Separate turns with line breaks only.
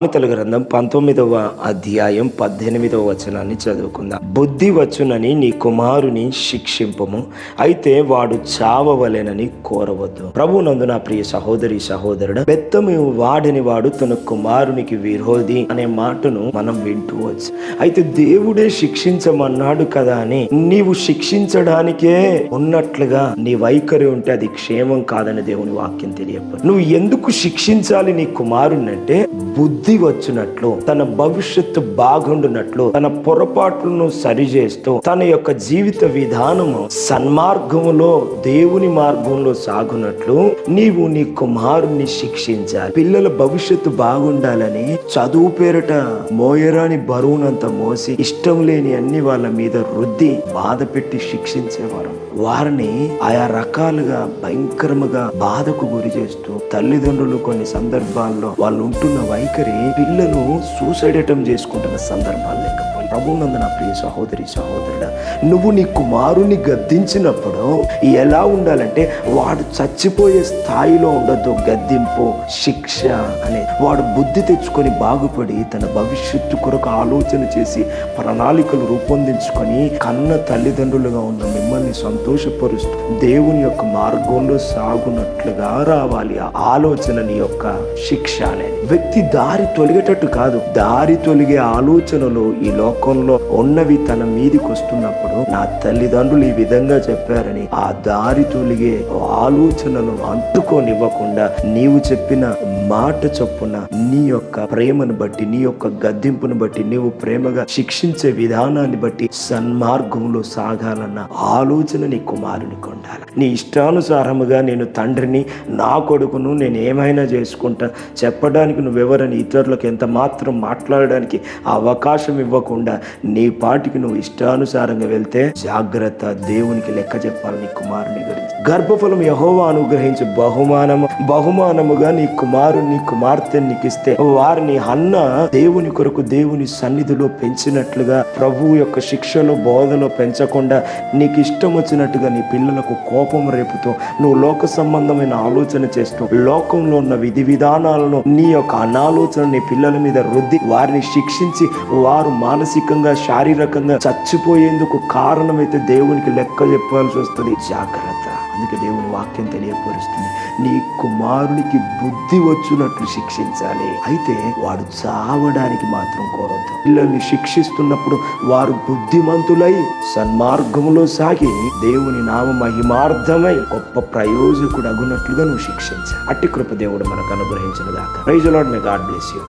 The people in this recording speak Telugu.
సామెతల గ్రంథం 19వ అధ్యాయం 18వ వచనాన్ని చదువుకుందాం. బుద్ధి వచ్చునని నీ కుమారుని శిక్షింపము, అయితే వాడు చావవలెనని కోరవద్దు. ప్రభువునందు నా ప్రియ సహోదరి సహోదరుడు, బెత్తము వాడని వాడు తన కుమారునికి విరోధి అనే మాటను మనం వింటూ వచ్చు. అయితే దేవుడే శిక్షించమన్నాడు కదా అని నీవు శిక్షించడానికే ఉన్నట్లుగా నీ వైఖరి ఉంటే అది క్షేమం కాదని దేవుని వాక్యం తెలియదు. నువ్వు ఎందుకు శిక్షించాలి నీ కుమారుని అంటే, బుద్ధి వచ్చినట్లు, తన భవిష్యత్తు బాగుండునట్లు, తన పొరపాట్లను సరిచేస్తూ తన యొక్క జీవిత విధానము సన్మార్గములో దేవుని మార్గంలో సాగునట్లు నీవు నీ కుమారుణ్ణి శిక్షించాలి. పిల్లల భవిష్యత్తు బాగుండాలని చదువు పేరట మోయరాని బరువునంత మోసి ఇష్టం లేని అన్ని వాళ్ళ మీద రుద్ది బాధ పెట్టి శిక్షించేవారు. వారిని ఆయా రకాలుగా భయంకరముగా బాధకు గురి చేస్తూ తల్లిదండ్రులు కొన్ని సందర్భాల్లో వాళ్ళు ఉంటున్న వైఖరి పిల్లలు సూసైడ్ అటెంప్ట్ చేసుకుంటున్న సందర్భాలు లేకపోయి. ప్రభువునందు నా ప్రియ సహోదరి సహోదరుడా, నువ్వు నీ కుమారుని గద్దించినప్పుడు ఎలా ఉండాలంటే, వాడు చచ్చిపోయే స్థాయిలో ఉండొద్దు. గద్దింపు, శిక్ష అనే వాడు బుద్ధి తెచ్చుకొని బాగుపడి తన భవిష్యత్తు కొరకు ఆలోచన చేసి ప్రణాళికలు రూపొందించుకొని కన్న తల్లిదండ్రులుగా ఉన్న మిమ్మల్ని సంతోషపరుస్తూ దేవుని యొక్క మార్గంలో సాగునట్లుగా రావాలి. ఆ ఆలోచన నీ యొక్క శిక్ష అనేది. వ్యక్తి దారి తొలగేటట్టు కాదు, దారి తొలగే ఆలోచనలు ఈ లోకంలో ఉన్నవి తన మీదికి వస్తున్నప్పుడు, నా తల్లిదండ్రులు ఈ విధంగా చెప్పారని ఆ దారి తొలిగే ఆలోచనలను అంటుకోనివ్వకుండా నీవు చెప్పిన మాట చొప్పున నీ యొక్క ప్రేమను బట్టి, నీ యొక్క గద్దింపును బట్టి, నీవు ప్రేమగా శిక్షించే విధానాన్ని బట్టి సన్మార్గంలో సాగాలన్న ఆలోచన నీ కుమారునికి ఉండాలి. నీ ఇష్టానుసారముగా నేను తండ్రిని, నా కొడుకును నేను ఏమైనా చేసుకుంటా చెప్పడానికి నువ్వెవరని ఇతరులకు ఎంత మాత్రం మాట్లాడడానికి అవకాశం ఇవ్వకుండా నీ పాటికి నువ్వు ఇష్టానుసారంగా వెళ్తే జాగ్రత్త, దేవునికి లెక్క చెప్పాలి నీ కుమారుని గురించి. గర్భఫలం యెహోవా అనుగ్రహించి బహుమానముగా నీ కుమారుని కుమార్తెని నీకు ఇస్తే వారిని అన్న దేవుని కొరకు దేవుని సన్నిధిలో పెంచినట్లుగా ప్రభువు యొక్క శిక్షలో బోధలో పెంచకుండా నీకు ఇష్టం వచ్చినట్టుగా నీ పిల్లలకు కోపం రేపుతూ నువ్వు లోక సంబంధమైన ఆలోచన చేస్తూ లోకంలో ఉన్న విధి విధానాలను నీ యొక్క అనాలోచన నీ పిల్లల మీద రుద్ది వారిని శిక్షించి వారు మానసికంగా శారీరకంగా చచ్చిపోయేందుకు కారణమైతే దేవునికి లెక్క చెప్పాల్సి వస్తుంది. జాగ్రత్త. అందుకే దేవుని వాక్యం తెలియపరుస్తుంది, నీ కుమారునికి బుద్ధి వచ్చినట్లు శిక్షించాలి, అయితే వాడు చావడానికి మాత్రం కోరొద్దు. పిల్లల్ని శిక్షిస్తున్నప్పుడు వారు బుద్ధిమంతులై సన్మార్గములో సాగి దేవుని నామ మహిమార్థమై గొప్ప ప్రయోజకుడు అగునట్లుగా నువ్వు శిక్షించాలి. అట్టి కృప దేవుడు మనకు అనుగ్రహించిన దాకా. Praise the Lord. May God bless you.